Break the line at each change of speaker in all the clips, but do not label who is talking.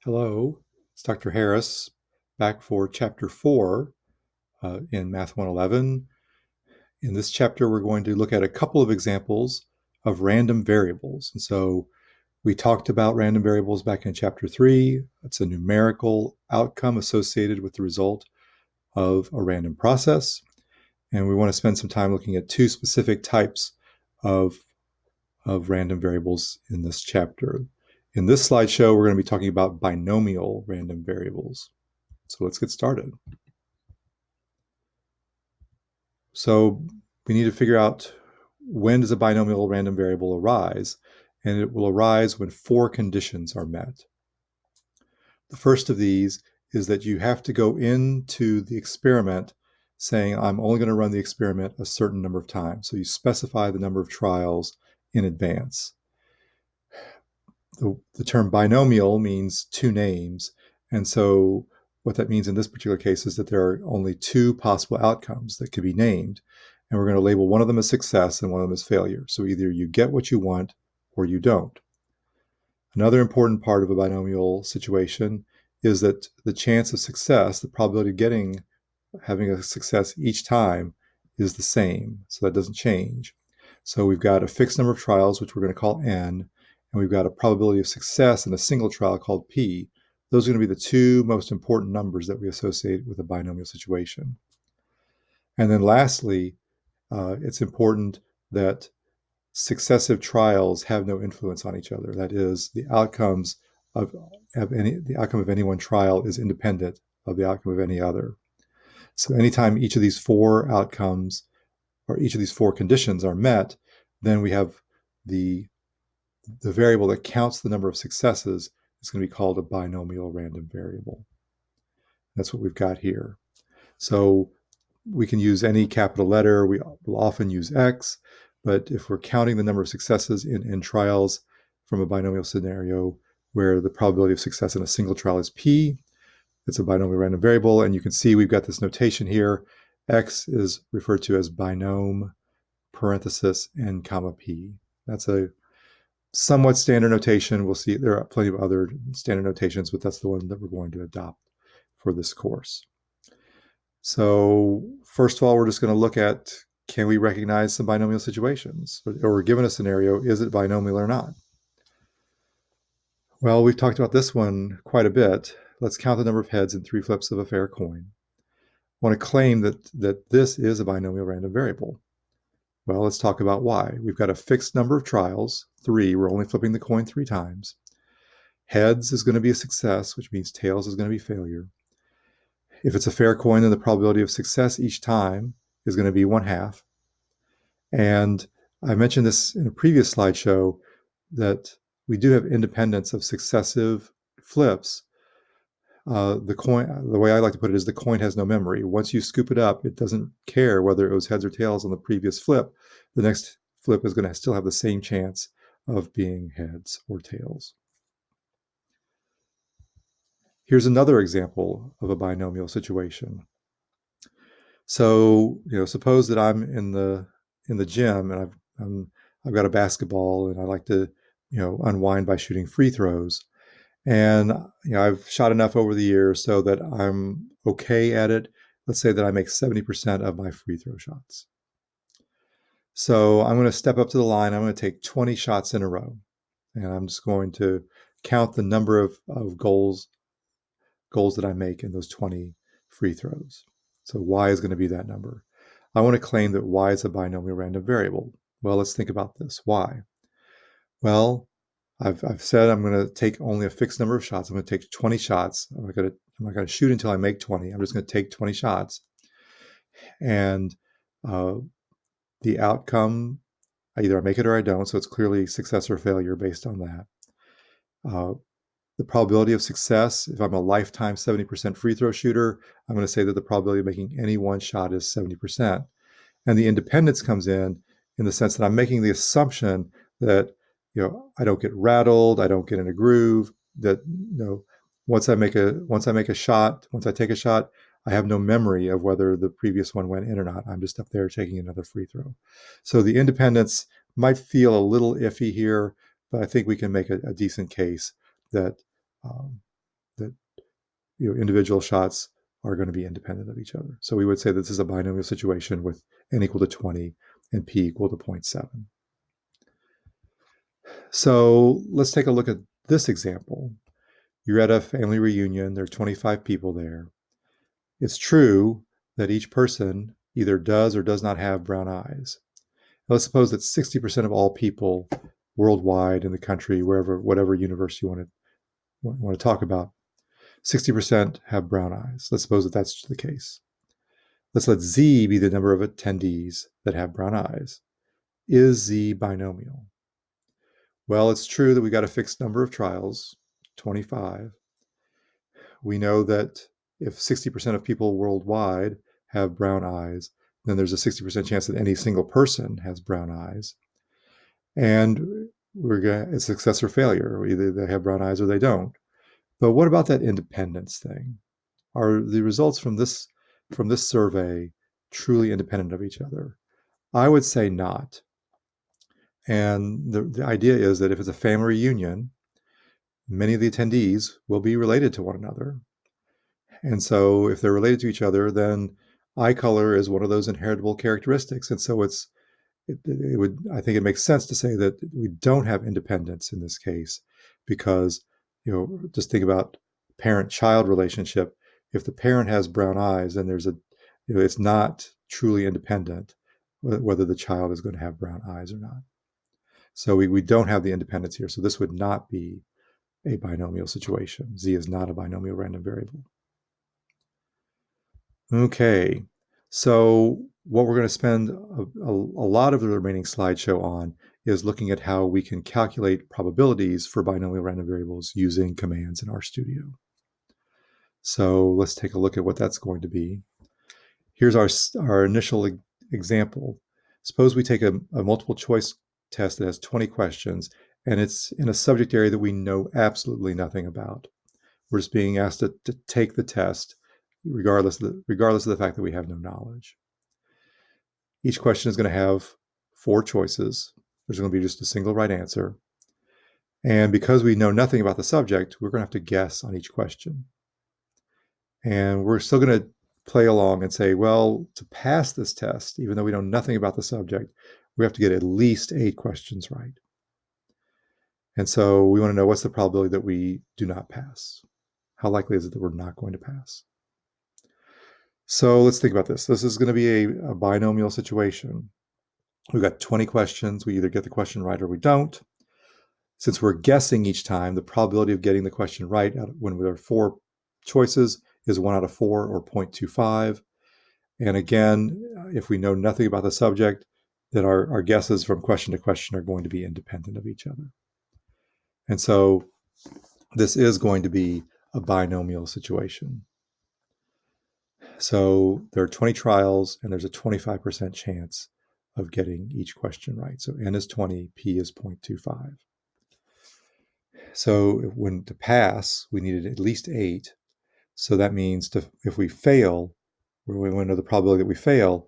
Hello, it's Dr. Harris back for Chapter 4 in Math 111. In this chapter, we're going to look at a couple of examples of random variables. And so we talked about random variables back in Chapter 3. It's a numerical outcome associated with the result of a random process. And we want to spend some time looking at two specific types of random variables in this chapter. In this slideshow, we're going to be talking about binomial random variables. So let's get started. So we need to figure out, when does a binomial random variable arise? And it will arise when four conditions are met. The first of these is that you have to go into the experiment saying, I'm only going to run the experiment a certain number of times. So you specify the number of trials in advance. The term binomial means two names. And so what that means in this particular case is that there are only two possible outcomes that could be named. And we're going to label one of them as success and one of them as failure. So either you get what you want or you don't. Another important part of a binomial situation is that the chance of success, the probability of having a success each time, is the same. So that doesn't change. So we've got a fixed number of trials, which we're going to call n, and we've got a probability of success in a single trial called p. Those are going to be the two most important numbers that we associate with a binomial situation. And then lastly, it's important that successive trials have no influence on each other. That is, the outcome of any one trial is independent of the outcome of any other. So anytime each of these four outcomes or each of these four conditions are met, then we have the variable that counts the number of successes is going to be called a binomial random variable. That's what we've got here. So we can use any capital letter. We will often use X, but if we're counting the number of successes in trials from a binomial scenario where the probability of success in a single trial is P, it's a binomial random variable. And you can see we've got this notation here. X is referred to as binom parenthesis n comma P. That's a somewhat standard notation. We'll see there are plenty of other standard notations, but that's the one that we're going to adopt for this course. So first of all, we're just going to look at, can we recognize some binomial situations? Or given a scenario, is it binomial or not? Well, we've talked about this one quite a bit. Let's count the number of heads and three flips of a fair coin. I want to claim that this is a binomial random variable. Well, let's talk about why. We've got a fixed number of trials, 3. We're only flipping the coin 3 times. Heads is going to be a success, which means tails is going to be failure. If it's a fair coin, then the probability of success each time is going to be 1/2. And I mentioned this in a previous slideshow that we do have independence of successive flips. The way I like to put it is the coin has no memory. Once you scoop it up, it doesn't care whether it was heads or tails on the previous flip. The next flip is going to still have the same chance of being heads or tails. Here's another example of a binomial situation. So, suppose that I'm in the gym and I've got a basketball and I like to, unwind by shooting free throws. And I've shot enough over the years so that I'm okay at it. Let's say that I make 70% of my free throw shots. So I'm going to step up to the line. I'm going to take 20 shots in a row. And I'm just going to count the number of goals that I make in those 20 free throws. So Y is going to be that number. I want to claim that Y is a binomial random variable. Well, let's think about this. Why? Well, I've said I'm going to take only a fixed number of shots. I'm going to take 20 shots. I'm not going to shoot until I make 20. I'm just going to take 20 shots. And the outcome, either I make it or I don't. So it's clearly success or failure based on that. The probability of success, if I'm a lifetime 70% free throw shooter, I'm going to say that the probability of making any one shot is 70%. And the independence comes in the sense that I'm making the assumption that I don't get rattled, I don't get in a groove, that once I take a shot, I have no memory of whether the previous one went in or not. I'm just up there taking another free throw. So the independence might feel a little iffy here, but I think we can make a decent case that individual shots are going to be independent of each other. So we would say this is a binomial situation with n equal to 20 and p equal to 0.7. So let's take a look at this example. You're at a family reunion, there are 25 people there. It's true that each person either does or does not have brown eyes. Let's suppose that 60% of all people worldwide in the country, wherever, whatever universe you want to talk about, 60% have brown eyes. Let's suppose that that's the case. Let's let Z be the number of attendees that have brown eyes. Is Z binomial? Well, it's true that we got a fixed number of trials, 25. We know that if 60% of people worldwide have brown eyes, then there's a 60% chance that any single person has brown eyes. And we're going to success or failure. Either they have brown eyes or they don't. But what about that independence thing? Are the results from this survey truly independent of each other? I would say not. And the idea is that if it's a family reunion, many of the attendees will be related to one another. And so if they're related to each other, then eye color is one of those inheritable characteristics. And so I think it makes sense to say that we don't have independence in this case because, just think about parent-child relationship. If the parent has brown eyes, then it's not truly independent whether the child is going to have brown eyes or not. So we don't have the independence here. So this would not be a binomial situation. Z is not a binomial random variable. Okay, so what we're going to spend a lot of the remaining slideshow on is looking at how we can calculate probabilities for binomial random variables using commands in RStudio. So let's take a look at what that's going to be. Here's our initial example. Suppose we take a multiple choice test that has 20 questions, and it's in a subject area that we know absolutely nothing about. We're just being asked to take the test regardless of the fact that we have no knowledge. Each question is going to have 4 choices. There's going to be just a single right answer. And because we know nothing about the subject, we're going to have to guess on each question. And we're still going to play along and say, well, to pass this test, even though we know nothing about the subject, we have to get at least 8 questions right. And so we want to know what's the probability that we do not pass. How likely is it that we're not going to pass? So let's think about this. This is going to be a binomial situation. We've got 20 questions. We either get the question right or we don't. Since we're guessing each time, the probability of getting the question right when there are 4 choices is 1 out of 4 or 0.25. And again, if we know nothing about the subject, then our guesses from question to question are going to be independent of each other. And so this is going to be a binomial situation. So there are 20 trials and there's a 25% chance of getting each question right. So n is 20, p is 0.25. So to pass, we needed at least 8. So that means if we fail, we want to know the probability that we fail.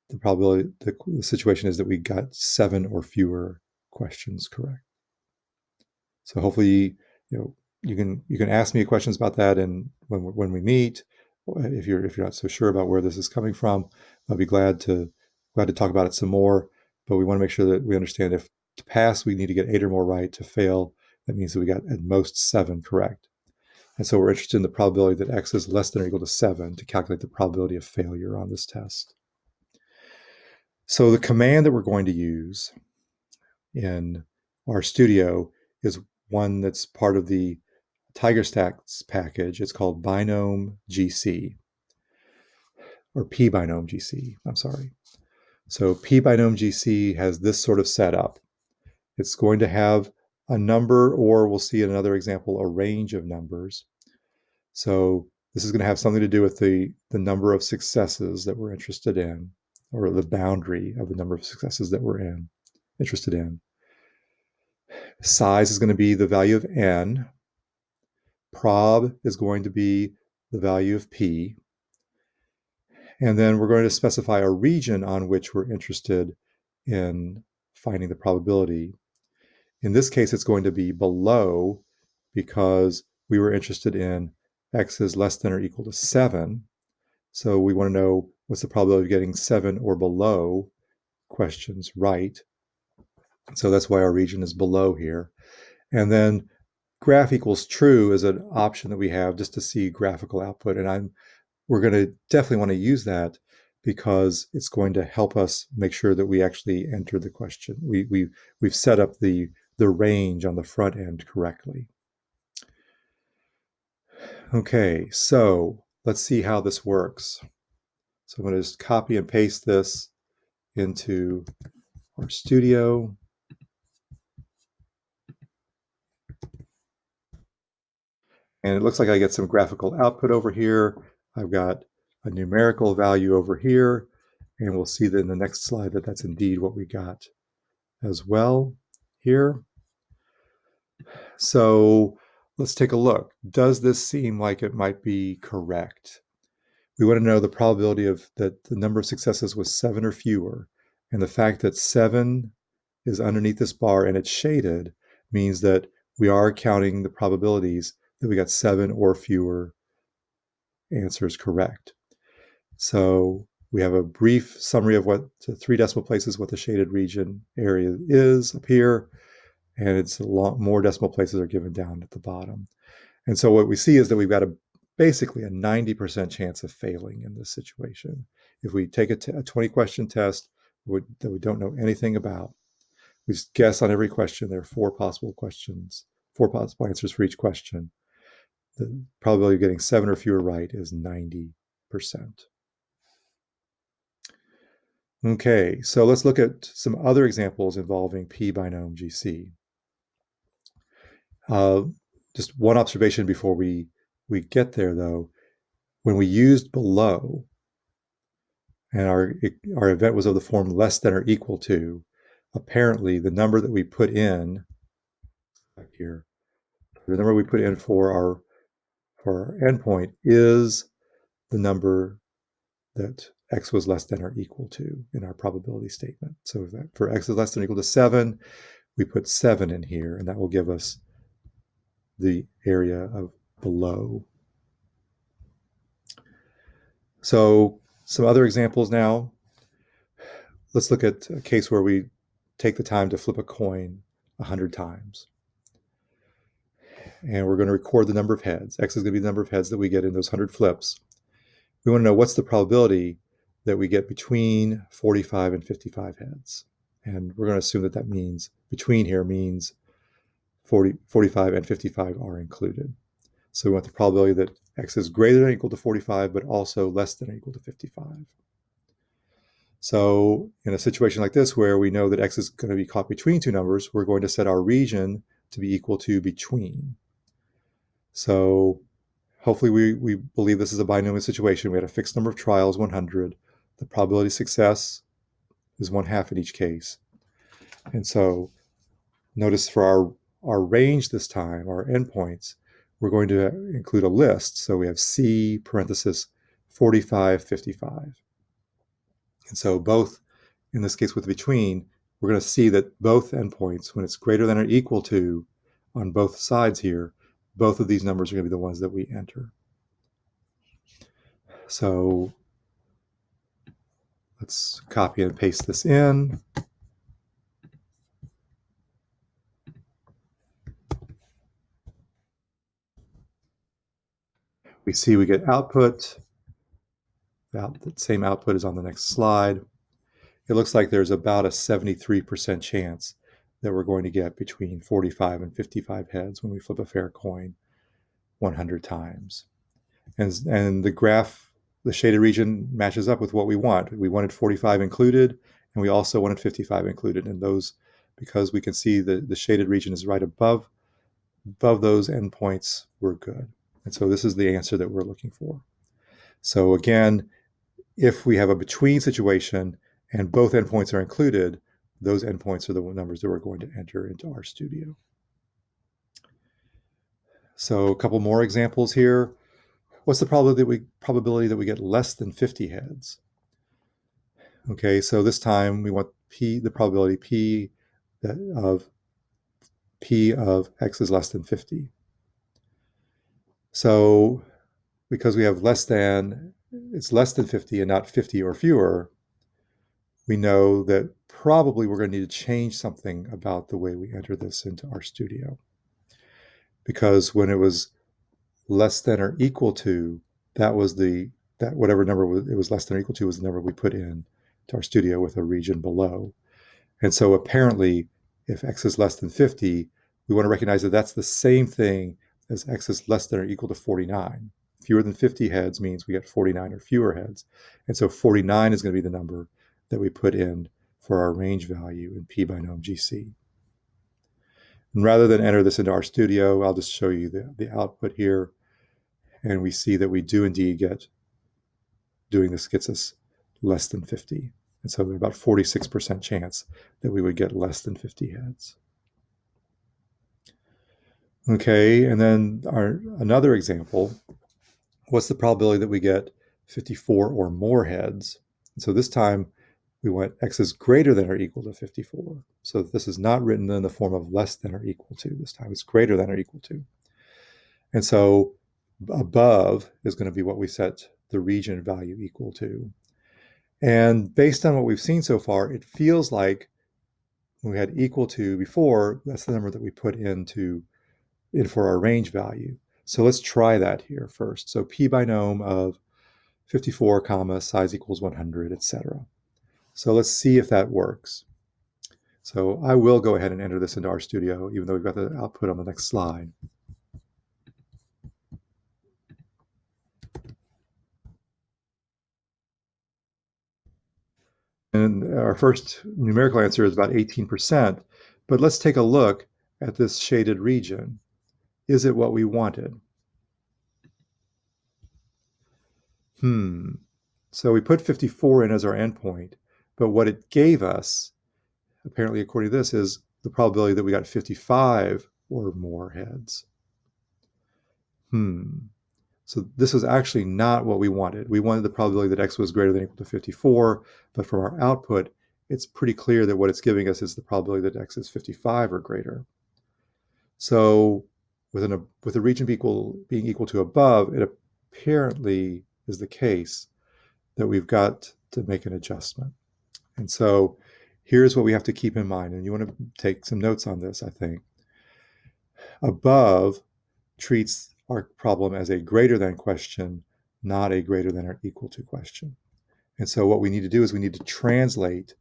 The situation is that we got 7 or fewer questions correct. So hopefully, you can ask me questions about that, and when we meet, if you're not so sure about where this is coming from, I'll be glad to talk about it some more. But we want to make sure that we understand if to pass we need to get 8 or more right. To fail, that means that we got at most 7 correct. And so we're interested in the probability that x is less than or equal to 7 to calculate the probability of failure on this test. So the command that we're going to use in RStudio is one that's part of the TigerStax package. It's called pbinomGC, or pbinomGC, I'm sorry. So pbinomGC has this sort of setup. It's going to have a number, or we'll see in another example, a range of numbers. So this is going to have something to do with the number of successes that we're interested in, or the boundary of the number of successes that we're interested in. Size is going to be the value of n. Prob is going to be the value of p. And then we're going to specify a region on which we're interested in finding the probability. In this case, it's going to be below because we were interested in x is less than or equal to 7. So we want to know what's the probability of getting 7 or below questions right. So that's why our region is below here. And then graph equals true is an option that we have just to see graphical output. And we're going to definitely want to use that because it's going to help us make sure that we actually enter the question. We've set up the range on the front end correctly. Okay, so let's see how this works. So I'm going to just copy and paste this into our studio. And it looks like I get some graphical output over here. I've got a numerical value over here. And we'll see that in the next slide that that's indeed what we got as well here. So let's take a look. Does this seem like it might be correct? We want to know the probability of that the number of successes was 7 or fewer. And the fact that 7 is underneath this bar and it's shaded means that we are counting the probabilities that we got 7 or fewer answers correct. So we have a brief summary of what 3 decimal places what the shaded region area is up here, and it's a lot more decimal places are given down at the bottom. And so what we see is that we've got basically a 90% chance of failing in this situation. If we take a 20-question test that we don't know anything about, we just guess on every question. There are 4 possible questions, 4 possible answers for each question. The probability of getting 7 or fewer right is 90%. Okay, so let's look at some other examples involving pbinomGC. Just one observation before we get there, though. When we used below, and our event was of the form less than or equal to, apparently the number that we put in here, the number we put in for our endpoint is the number that x was less than or equal to in our probability statement. So that for x is less than or equal to 7, we put 7 in here, and that will give us the area of below. So some other examples now. Let's look at a case where we take the time to flip a coin 100 times. And we're going to record the number of heads. X is going to be the number of heads that we get in those 100 flips. We want to know what's the probability that we get between 45 and 55 heads. And we're going to assume that means between here means 45 and 55 are included. So we want the probability that x is greater than or equal to 45, but also less than or equal to 55. So in a situation like this, where we know that x is going to be caught between 2 numbers, we're going to set our region to be equal to between. So hopefully we believe this is a binomial situation. We had a fixed number of trials, 100. The probability of success is 1/2 in each case. And so notice for our range this time, our endpoints, we're going to include a list. So we have C parenthesis 45, 55. And so both, in this case with between, we're going to see that both endpoints, when it's greater than or equal to on both sides here, both of these numbers are going to be the ones that we enter. So let's copy and paste this in. We see we get output. The same output is on the next slide. It looks like there's about a 73% chance that we're going to get between 45 and 55 heads when we flip a fair coin 100 times. And the graph, the shaded region matches up with what we want. We wanted 45 included, and we also wanted 55 included. And those, because we can see the shaded region is right above those endpoints, we're good. And so this is the answer that we're looking for. So again, if we have a between situation and both endpoints are included, those endpoints are the numbers that we're going to enter into our studio. So a couple more examples here. What's the probability that we get less than 50 heads? Okay, so this time we want the probability P of x is less than 50. So because we have it's less than 50 and not 50 or fewer, we know that probably we're going to need to change something about the way we enter this into RStudio. Because when it was less than or equal to, that whatever number it was less than or equal to was the number we put in to RStudio with a region below. And so apparently, if x is less than 50, we want to recognize that that's the same thing as x is less than or equal to 49. Fewer than 50 heads means we get 49 or fewer heads. And so 49 is going to be the number that we put in for our range value in pbinomGC. And rather than enter this into RStudio, I'll just show you the output here. And we see that we do indeed doing this gets us less than 50. And so there's about 46% chance that we would get less than 50 heads. Okay, and then another example, what's the probability that we get 54 or more heads? And so this time we want x is greater than or equal to 54. So this is not written in the form of less than or equal to. This time it's greater than or equal to. And so above is going to be what we set the region value equal to. And based on what we've seen so far, it feels like when we had equal to before, that's the number that we put in for our range value. So let's try that here first. So pbinom of 54, comma, size equals 100, etc. So let's see if that works. So I will go ahead and enter this into RStudio, even though we've got the output on the next slide. And our first numerical answer is about 18%. But let's take a look at this shaded region. Is it what we wanted? So we put 54 in as our endpoint, but what it gave us, apparently according to this, is the probability that we got 55 or more heads. So this was actually not what we wanted. We wanted the probability that x was greater than or equal to 54, but from our output, it's pretty clear that what it's giving us is the probability that x is 55 or greater. So with the region being equal to above, it apparently is the case that we've got to make an adjustment. And so here's what we have to keep in mind, and you want to take some notes on this, I think. Above treats our problem as a greater than question, not a greater than or equal to question. And so what we need to do is we need to translate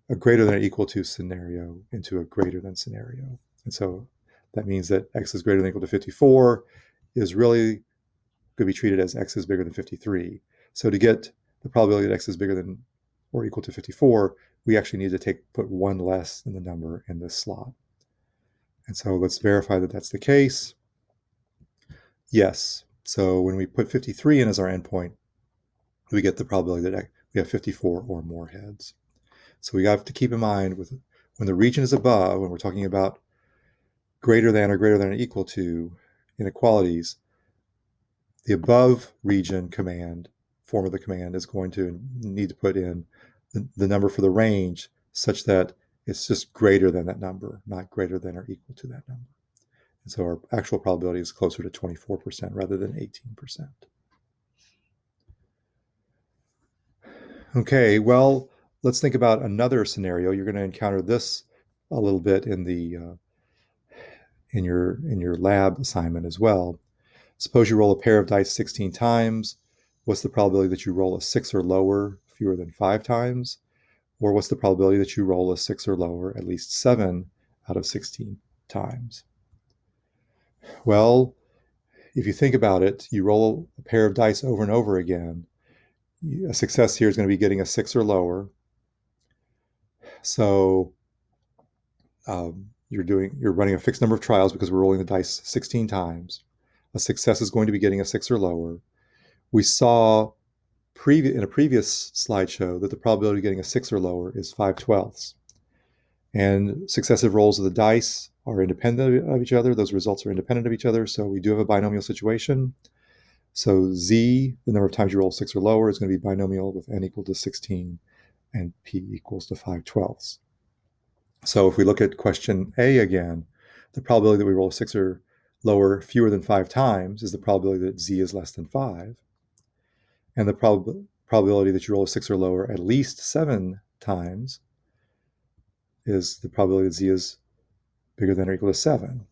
a greater than or equal to scenario into a greater than scenario. And so that means that x is greater than or equal to 54 is really going to be treated as x is bigger than 53. So to get the probability that x is bigger than or equal to 54, we actually need to put one less than the number in this slot. And so let's verify that that's the case. Yes. So when we put 53 in as our endpoint, we get the probability that we have 54 or more heads. So we have to keep in mind when the region is above, when we're talking about greater than or equal to inequalities, the above region form of the command is going to need to put in the number for the range such that it's just greater than that number, not greater than or equal to that number. And so our actual probability is closer to 24% rather than 18%. Okay, well, let's think about another scenario. You're going to encounter this a little bit in your lab assignment as well. Suppose you roll a pair of dice 16 times. What's the probability that you roll a 6 or lower fewer than 5 times? Or what's the probability that you roll a 6 or lower at least 7 out of 16 times? Well, if you think about it, you roll a pair of dice over and over again. A success here is going to be getting a 6 or lower. So you're running a fixed number of trials because we're rolling the dice 16 times. A success is going to be getting a 6 or lower. We saw in a previous slideshow that the probability of getting a 6 or lower is 5/12. And successive rolls of the dice are independent of each other. Those results are independent of each other. So we do have a binomial situation. So z, the number of times you roll 6 or lower, is going to be binomial with n equal to 16 and p equals to 5/12. So if we look at question A again, the probability that we roll a 6 or lower fewer than 5 times is the probability that z is less than 5. And the probability that you roll a 6 or lower at least 7 times is the probability that z is bigger than or equal to 7.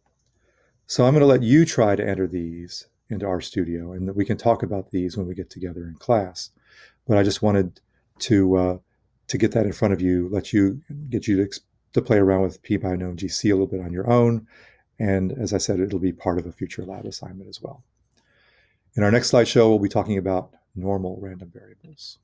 So I'm going to let you try to enter these into RStudio, and we can talk about these when we get together in class. But I just wanted to get that in front of you, get you to play around with pbinomGC a little bit on your own. And as I said, it'll be part of a future lab assignment as well. In our next slideshow, we'll be talking about normal random variables.